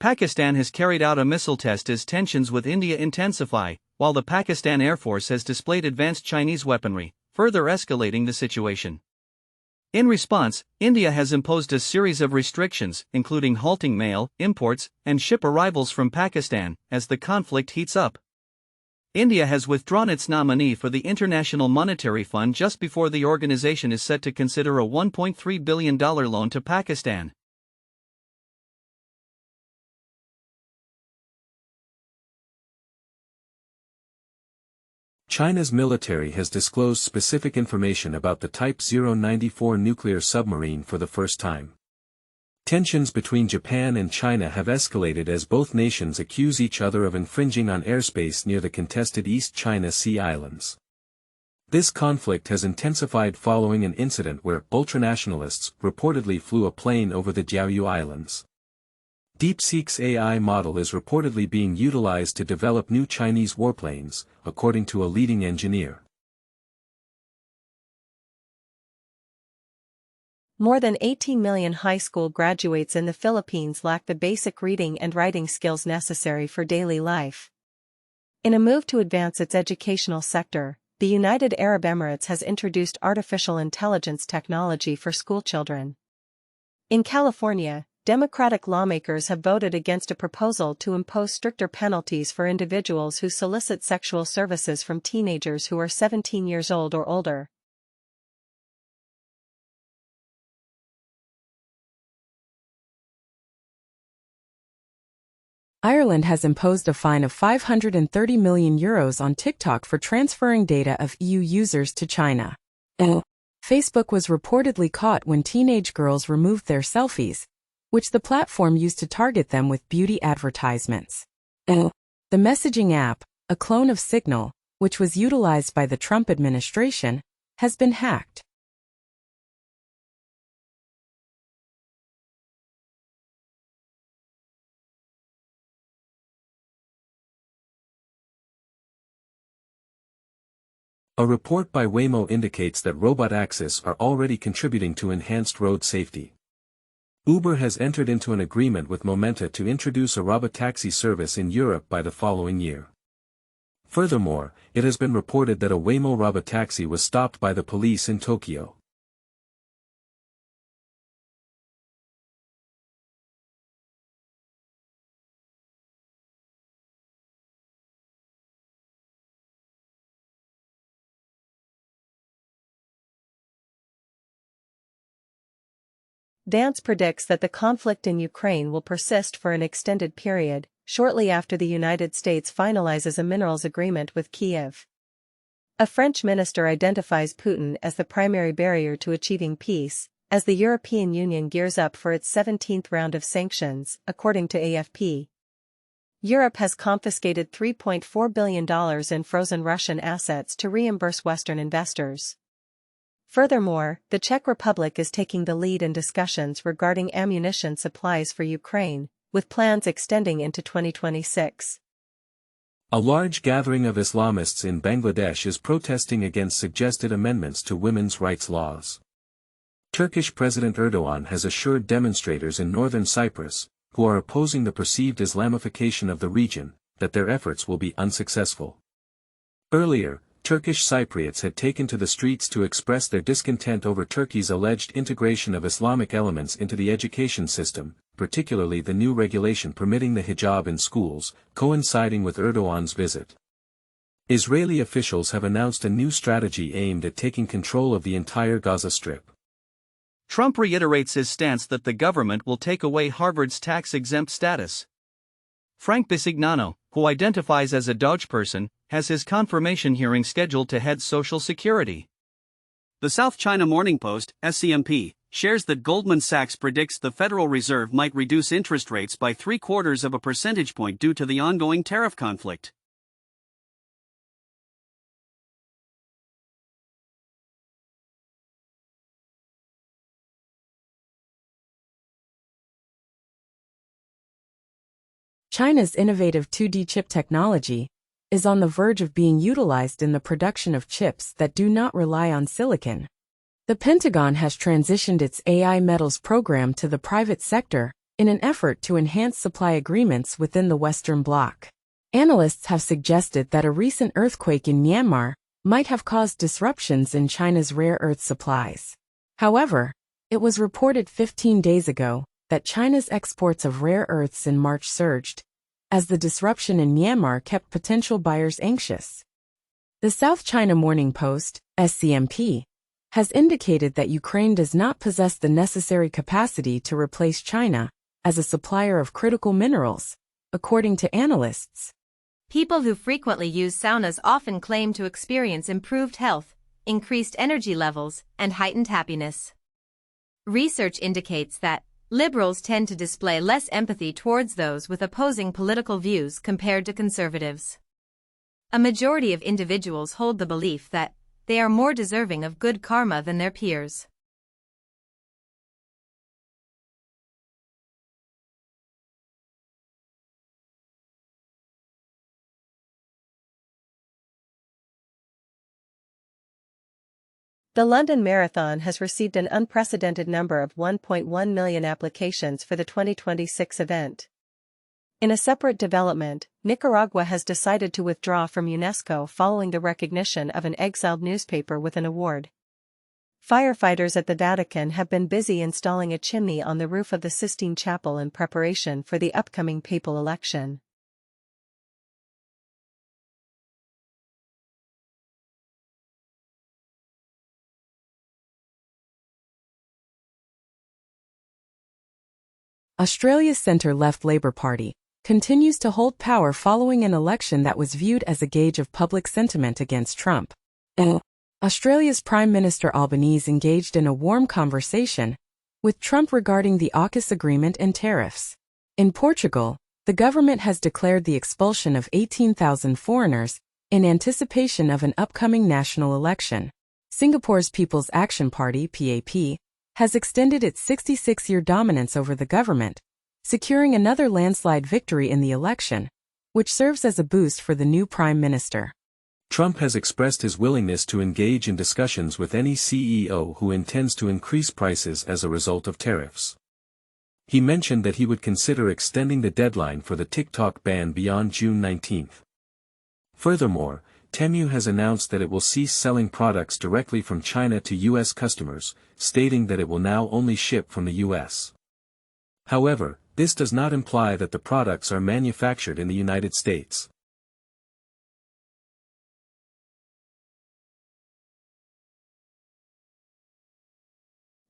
Pakistan has carried out a missile test as tensions with India intensify, while the Pakistan Air Force has displayed advanced Chinese weaponry, further escalating the situation. In response, India has imposed a series of restrictions, including halting mail, imports, and ship arrivals from Pakistan, as the conflict heats up. India has withdrawn its nominee for the International Monetary Fund just before the organization is set to consider a $1.3 billion loan to Pakistan. China's military has disclosed specific information about the Type 094 nuclear submarine for the first time. Tensions between Japan and China have escalated as both nations accuse each other of infringing on airspace near the contested East China Sea islands. This conflict has intensified following an incident where ultranationalists reportedly flew a plane over the Diaoyu Islands. DeepSeek's AI model is reportedly being utilized to develop new Chinese warplanes, according to a leading engineer. More than 18 million high school graduates in the Philippines lack the basic reading and writing skills necessary for daily life. In a move to advance its educational sector, the United Arab Emirates has introduced artificial intelligence technology for schoolchildren. In California, Democratic lawmakers have voted against a proposal to impose stricter penalties for individuals who solicit sexual services from teenagers who are 17 years old or older. Ireland has imposed a fine of €530 million on TikTok for transferring data of EU users to China. Facebook was reportedly caught when teenage girls removed their selfies, which the platform used to target them with beauty advertisements. The messaging app, a clone of Signal, which was utilized by the Trump administration, has been hacked. A report by Waymo indicates that robot access are already contributing to enhanced road safety. Uber has entered into an agreement with Momenta to introduce a robotaxi service in Europe by the following year. Furthermore, it has been reported that a Waymo robotaxi was stopped by the police in Tokyo. Dance predicts that the conflict in Ukraine will persist for an extended period, shortly after the United States finalizes a minerals agreement with Kyiv. A French minister identifies Putin as the primary barrier to achieving peace, as the European Union gears up for its 17th round of sanctions, according to AFP. Europe has confiscated $3.4 billion in frozen Russian assets to reimburse Western investors. Furthermore, the Czech Republic is taking the lead in discussions regarding ammunition supplies for Ukraine, with plans extending into 2026. A large gathering of Islamists in Bangladesh is protesting against suggested amendments to women's rights laws. Turkish President Erdogan has assured demonstrators in northern Cyprus, who are opposing the perceived Islamification of the region, that their efforts will be unsuccessful. Earlier, Turkish Cypriots had taken to the streets to express their discontent over Turkey's alleged integration of Islamic elements into the education system, particularly the new regulation permitting the hijab in schools, coinciding with Erdogan's visit. Israeli officials have announced a new strategy aimed at taking control of the entire Gaza Strip. Trump reiterates his stance that the government will take away Harvard's tax-exempt status. Frank Bisignano, who identifies as a Dodge person, has his confirmation hearing scheduled to head Social Security. The South China Morning Post, SCMP, shares that Goldman Sachs predicts the Federal Reserve might reduce interest rates by 0.75 of a percentage point due to the ongoing tariff conflict. China's innovative 2D chip technology is on the verge of being utilized in the production of chips that do not rely on silicon. The Pentagon has transitioned its AI metals program to the private sector, in an effort to enhance supply agreements within the Western Bloc. Analysts have suggested that a recent earthquake in Myanmar might have caused disruptions in China's rare earth supplies. However, it was reported 15 days ago that China's exports of rare earths in March surged, as the disruption in Myanmar kept potential buyers anxious. The South China Morning Post, SCMP, has indicated that Ukraine does not possess the necessary capacity to replace China as a supplier of critical minerals, according to analysts. People who frequently use saunas often claim to experience improved health, increased energy levels, and heightened happiness. Research indicates that liberals tend to display less empathy towards those with opposing political views compared to conservatives. A majority of individuals hold the belief that they are more deserving of good karma than their peers. The London Marathon has received an unprecedented number of 1.1 million applications for the 2026 event. In a separate development, Nicaragua has decided to withdraw from UNESCO following the recognition of an exiled newspaper with an award. Firefighters at the Vatican have been busy installing a chimney on the roof of the Sistine Chapel in preparation for the upcoming papal election. Australia's centre-left Labour Party continues to hold power following an election that was viewed as a gauge of public sentiment against Trump. Australia's Prime Minister Albanese engaged in a warm conversation with Trump regarding the AUKUS agreement and tariffs. In Portugal, the government has declared the expulsion of 18,000 foreigners in anticipation of an upcoming national election. Singapore's People's Action Party, PAP, has extended its 66-year dominance over the government, securing another landslide victory in the election, which serves as a boost for the new prime minister. Trump has expressed his willingness to engage in discussions with any CEO who intends to increase prices as a result of tariffs. He mentioned that he would consider extending the deadline for the TikTok ban beyond June 19. Furthermore, Temu has announced that it will cease selling products directly from China to U.S. customers, stating that it will now only ship from the U.S. However, this does not imply that the products are manufactured in the United States.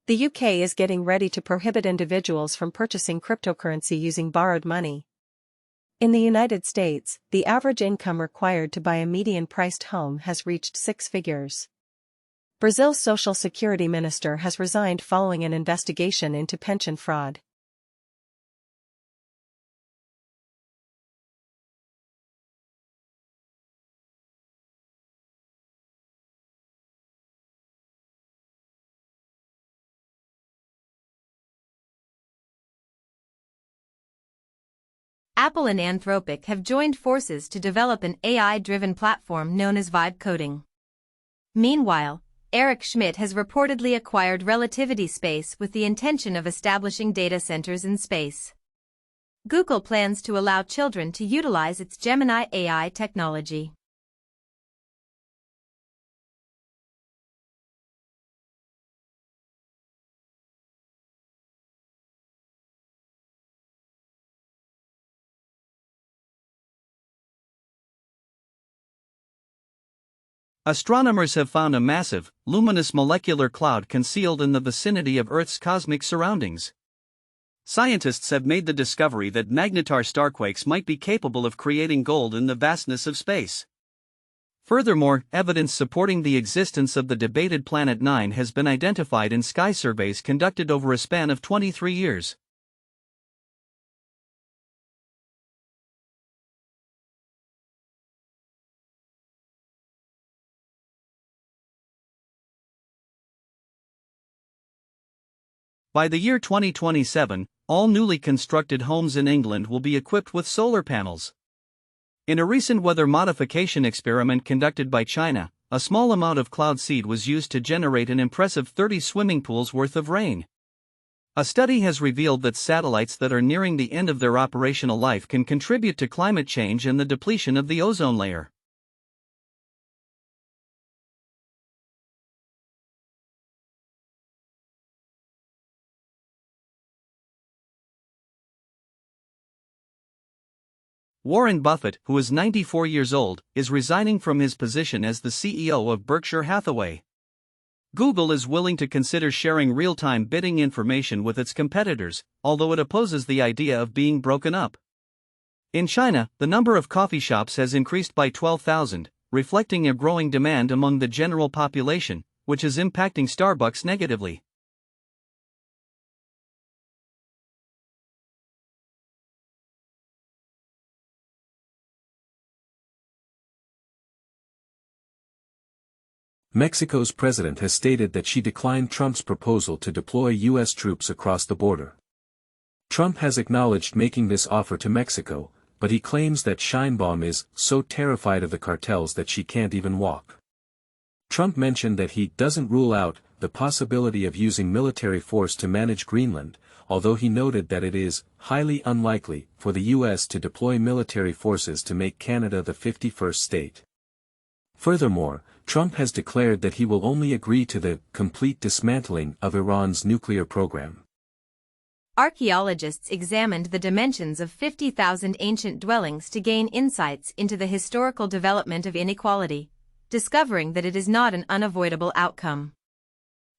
The UK is getting ready to prohibit individuals from purchasing cryptocurrency using borrowed money. In the United States, the average income required to buy a median-priced home has reached 6 figures. Brazil's Social Security Minister has resigned following an investigation into pension fraud. Apple and Anthropic have joined forces to develop an AI-driven platform known as vibe coding. Meanwhile, Eric Schmidt has reportedly acquired Relativity Space with the intention of establishing data centers in space. Google plans to allow children to utilize its Gemini AI technology. Astronomers have found a massive, luminous molecular cloud concealed in the vicinity of Earth's cosmic surroundings. Scientists have made the discovery that magnetar starquakes might be capable of creating gold in the vastness of space. Furthermore, evidence supporting the existence of the debated Planet 9 has been identified in sky surveys conducted over a span of 23 years. By the year 2027, all newly constructed homes in England will be equipped with solar panels. In a recent weather modification experiment conducted by China, a small amount of cloud seed was used to generate an impressive 30 swimming pools worth of rain. A study has revealed that satellites that are nearing the end of their operational life can contribute to climate change and the depletion of the ozone layer. Warren Buffett, who is 94 years old, is resigning from his position as the CEO of Berkshire Hathaway. Google is willing to consider sharing real-time bidding information with its competitors, although it opposes the idea of being broken up. In China, the number of coffee shops has increased by 12,000, reflecting a growing demand among the general population, which is impacting Starbucks negatively. Mexico's president has stated that she declined Trump's proposal to deploy U.S. troops across the border. Trump has acknowledged making this offer to Mexico, but he claims that Sheinbaum is so terrified of the cartels that she can't even walk. Trump mentioned that he doesn't rule out the possibility of using military force to manage Greenland, although he noted that it is highly unlikely for the U.S. to deploy military forces to make Canada the 51st state. Furthermore, Trump has declared that he will only agree to the complete dismantling of Iran's nuclear program. Archaeologists examined the dimensions of 50,000 ancient dwellings to gain insights into the historical development of inequality, discovering that it is not an unavoidable outcome.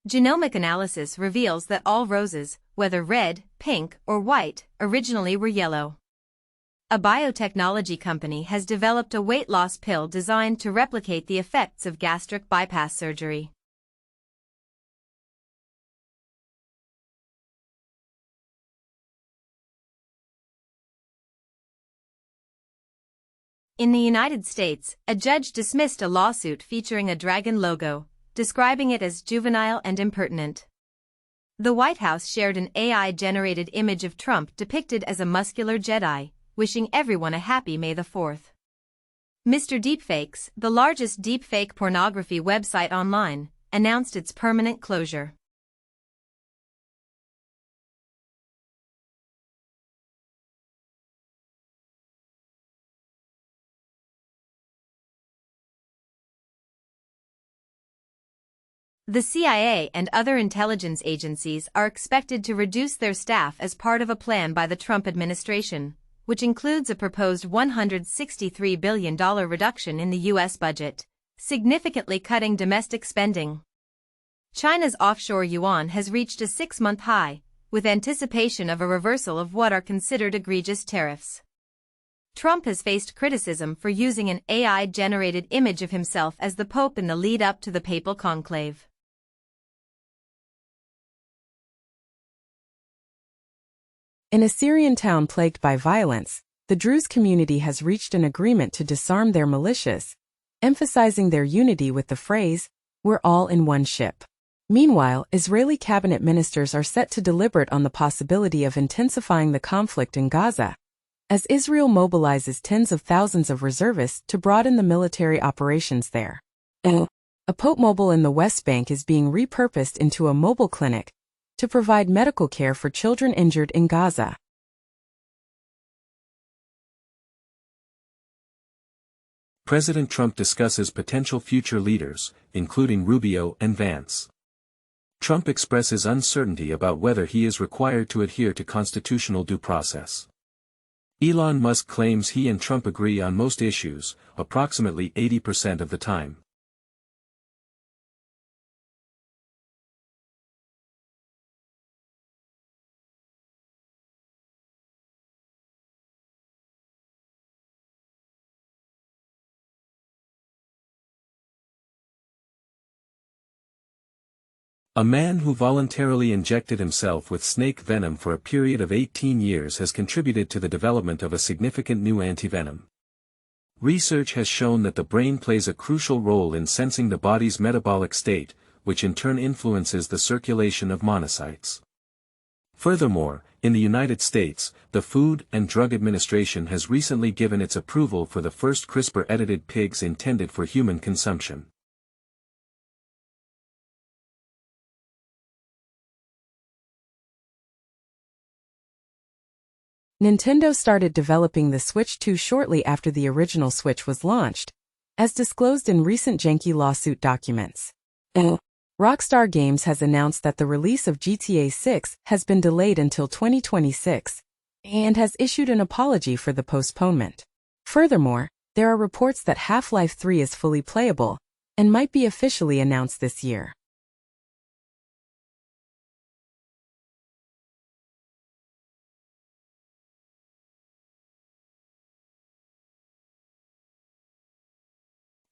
Genomic analysis reveals that all roses, whether red, pink, or white, originally were yellow. A biotechnology company has developed a weight loss pill designed to replicate the effects of gastric bypass surgery. In the United States, a judge dismissed a lawsuit featuring a dragon logo, describing it as juvenile and impertinent. The White House shared an AI-generated image of Trump depicted as a muscular Jedi, wishing everyone a happy May the 4th. Mr. Deepfakes, the largest deepfake pornography website online, announced its permanent closure. The CIA and other intelligence agencies are expected to reduce their staff as part of a plan by the Trump administration, which includes a proposed $163 billion reduction in the U.S. budget, significantly cutting domestic spending. China's offshore yuan has reached a 6-month high, with anticipation of a reversal of what are considered egregious tariffs. Trump has faced criticism for using an AI-generated image of himself as the Pope in the lead-up to the papal conclave. In a Syrian town plagued by violence, the Druze community has reached an agreement to disarm their militias, emphasizing their unity with the phrase, "We're all in one ship." Meanwhile, Israeli cabinet ministers are set to deliberate on the possibility of intensifying the conflict in Gaza, as Israel mobilizes tens of thousands of reservists to broaden the military operations there. A Pope mobile in the West Bank is being repurposed into a mobile clinic to provide medical care for children injured in Gaza. President Trump discusses potential future leaders, including Rubio and Vance. Trump expresses uncertainty about whether he is required to adhere to constitutional due process. Elon Musk claims he and Trump agree on most issues, approximately 80% of the time. A man who voluntarily injected himself with snake venom for a period of 18 years has contributed to the development of a significant new antivenom. Research has shown that the brain plays a crucial role in sensing the body's metabolic state, which in turn influences the circulation of monocytes. Furthermore, in the United States, the Food and Drug Administration has recently given its approval for the first CRISPR-edited pigs intended for human consumption. Nintendo started developing the Switch 2 shortly after the original Switch was launched, as disclosed in recent janky lawsuit documents. Rockstar Games has announced that the release of GTA 6 has been delayed until 2026, and has issued an apology for the postponement. Furthermore, there are reports that Half-Life 3 is fully playable, and might be officially announced this year.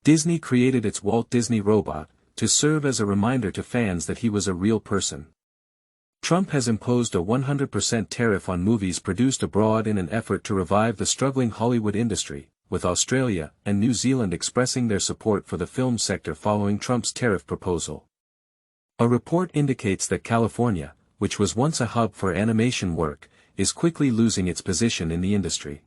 Disney created its Walt Disney robot, to serve as a reminder to fans that he was a real person. Trump has imposed a 100% tariff on movies produced abroad in an effort to revive the struggling Hollywood industry, with Australia and New Zealand expressing their support for the film sector following Trump's tariff proposal. A report indicates that California, which was once a hub for animation work, is quickly losing its position in the industry.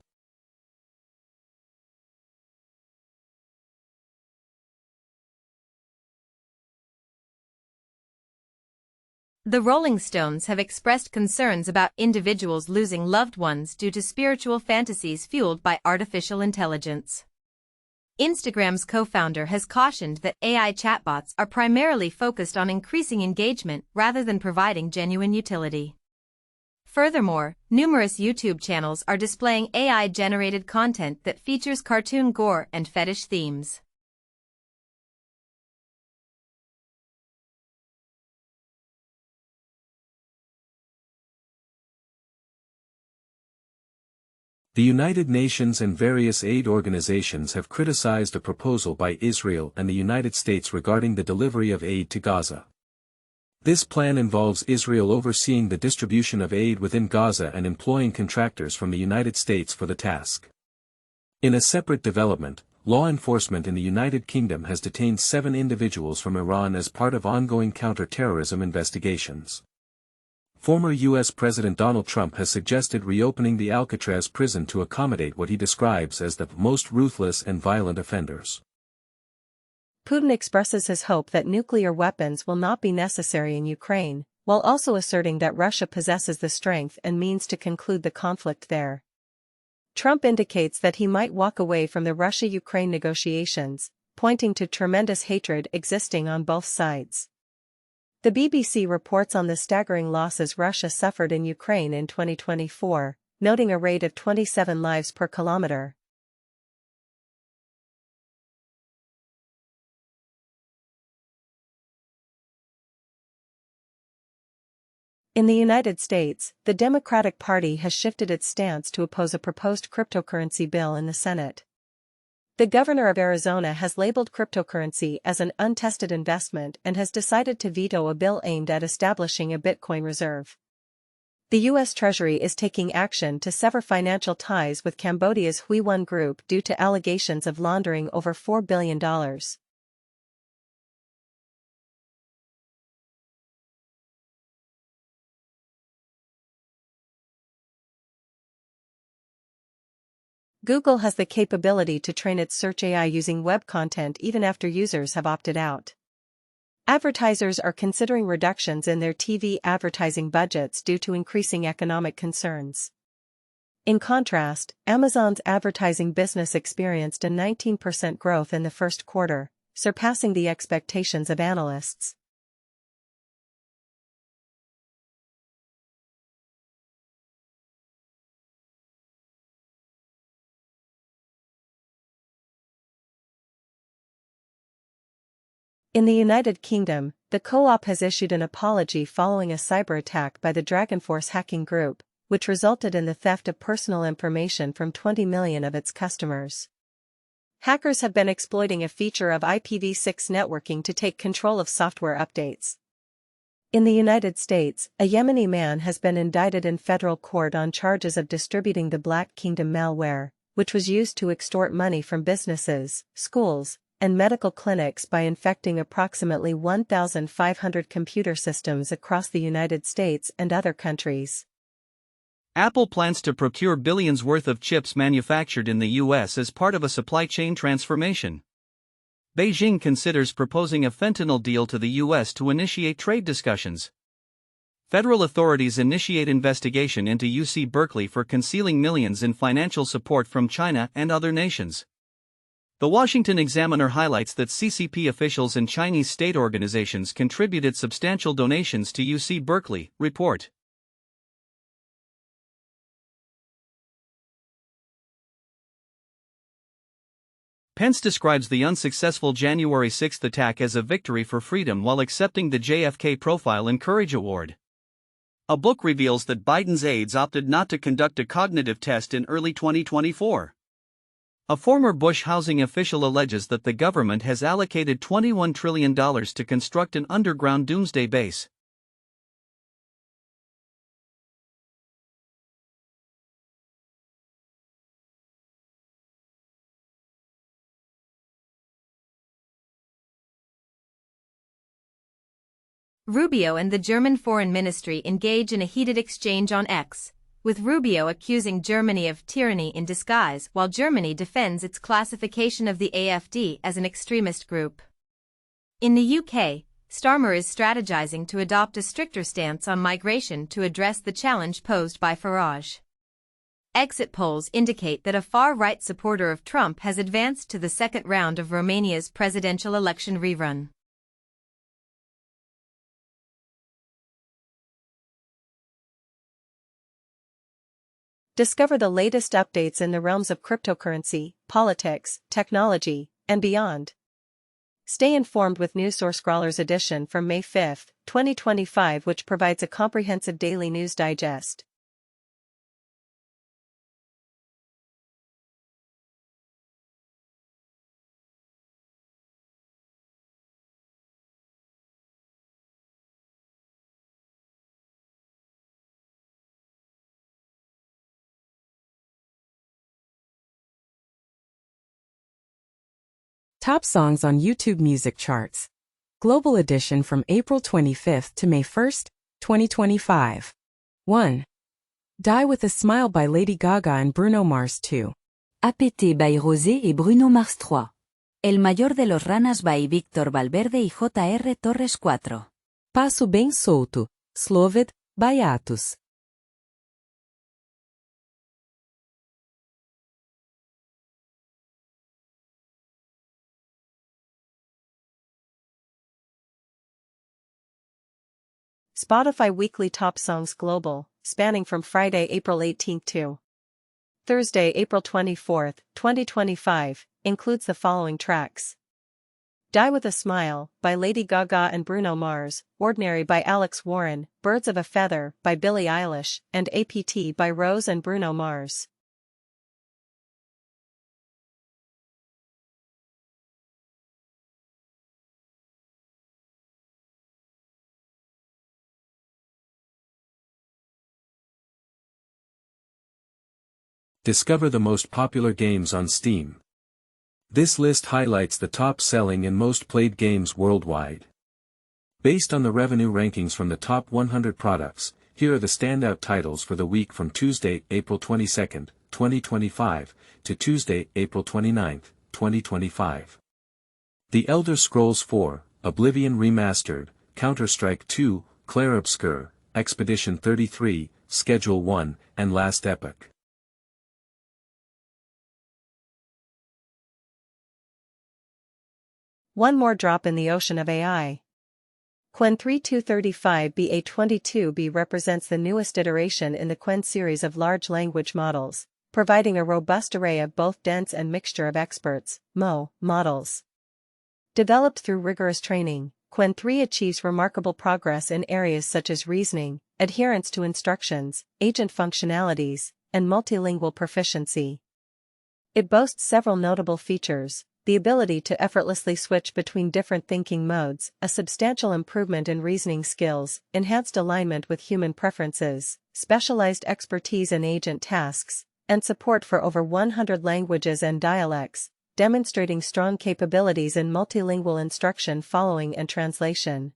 The Rolling Stones have expressed concerns about individuals losing loved ones due to spiritual fantasies fueled by artificial intelligence. Instagram's co-founder has cautioned that AI chatbots are primarily focused on increasing engagement rather than providing genuine utility. Furthermore, numerous YouTube channels are displaying AI-generated content that features cartoon gore and fetish themes. The United Nations and various aid organizations have criticized a proposal by Israel and the United States regarding the delivery of aid to Gaza. This plan involves Israel overseeing the distribution of aid within Gaza and employing contractors from the United States for the task. In a separate development, law enforcement in the United Kingdom has detained 7 individuals from Iran as part of ongoing counter-terrorism investigations. Former U.S. President Donald Trump has suggested reopening the Alcatraz prison to accommodate what he describes as the most ruthless and violent offenders. Putin expresses his hope that nuclear weapons will not be necessary in Ukraine, while also asserting that Russia possesses the strength and means to conclude the conflict there. Trump indicates that he might walk away from the Russia-Ukraine negotiations, pointing to tremendous hatred existing on both sides. The BBC reports on the staggering losses Russia suffered in Ukraine in 2024, noting a rate of 27 lives per kilometer. In the United States, the Democratic Party has shifted its stance to oppose a proposed cryptocurrency bill in the Senate. The governor of Arizona has labeled cryptocurrency as an untested investment and has decided to veto a bill aimed at establishing a Bitcoin reserve. The U.S. Treasury is taking action to sever financial ties with Cambodia's Hui One Group due to allegations of laundering over $4 billion. Google has the capability to train its search AI using web content even after users have opted out. Advertisers are considering reductions in their TV advertising budgets due to increasing economic concerns. In contrast, Amazon's advertising business experienced a 19% growth in the first quarter, surpassing the expectations of analysts. In the United Kingdom, the Co-op has issued an apology following a cyber attack by the Dragonforce hacking group, which resulted in the theft of personal information from 20 million of its customers. Hackers have been exploiting a feature of IPv6 networking to take control of software updates. In the United States, a Yemeni man has been indicted in federal court on charges of distributing the Black Kingdom malware, which was used to extort money from businesses, schools, and medical clinics by infecting approximately 1,500 computer systems across the United States and other countries. Apple plans to procure billions worth of chips manufactured in the U.S. as part of a supply chain transformation. Beijing considers proposing a fentanyl deal to the U.S. to initiate trade discussions. Federal authorities initiate investigation into UC Berkeley for concealing millions in financial support from China and other nations. The Washington Examiner highlights that CCP officials and Chinese state organizations contributed substantial donations to UC Berkeley, report. Pence describes the unsuccessful January 6 attack as a victory for freedom while accepting the JFK Profile and Courage Award. A book reveals that Biden's aides opted not to conduct a cognitive test in early 2024. A former Bush housing official alleges that the government has allocated $21 trillion to construct an underground doomsday base. Rubio and the German Foreign Ministry engage in a heated exchange on X, with Rubio accusing Germany of tyranny in disguise while Germany defends its classification of the AfD as an extremist group. In the UK, Starmer is strategizing to adopt a stricter stance on migration to address the challenge posed by Farage. Exit polls indicate that a far-right supporter of Trump has advanced to the second round of Romania's presidential election rerun. Discover the latest updates in the realms of cryptocurrency, politics, technology, and beyond. Stay informed with NewsSource Scrawlers edition from May 5, 2025, which provides a comprehensive daily news digest. Top songs on YouTube music charts. Global edition from April 25th to May 1st, 2025. 1. Die with a Smile by Lady Gaga and Bruno Mars 2. APT by Rosé et Bruno Mars 3. El Mayor de los Ranas by Víctor Valverde y J.R. Torres 4. Passo Bem Solto, Sloved, by Atos. Spotify Weekly Top Songs Global, spanning from Friday, April 18 to Thursday, April 24, 2025, includes the following tracks. Die with a Smile, by Lady Gaga and Bruno Mars, Ordinary by Alex Warren, Birds of a Feather, by Billie Eilish, and APT by Rose and Bruno Mars. Discover the most popular games on Steam. This list highlights the top-selling and most played games worldwide. Based on the revenue rankings from the top 100 products, here are the standout titles for the week from Tuesday, April 22, 2025, to Tuesday, April 29, 2025. The Elder Scrolls 4, Oblivion Remastered, Counter-Strike 2, Clair Obscur, Expedition 33, Schedule 1, and Last Epoch. One more drop in the ocean of AI. Qwen 3235BA22B represents the newest iteration in the Qwen series of large language models, providing a robust array of both dense and mixture of experts, (MO) models. Developed through rigorous training, Qwen 3 achieves remarkable progress in areas such as reasoning, adherence to instructions, agent functionalities, and multilingual proficiency. It boasts several notable features: the ability to effortlessly switch between different thinking modes, a substantial improvement in reasoning skills, enhanced alignment with human preferences, specialized expertise in agent tasks, and support for over 100 languages and dialects, demonstrating strong capabilities in multilingual instruction following and translation.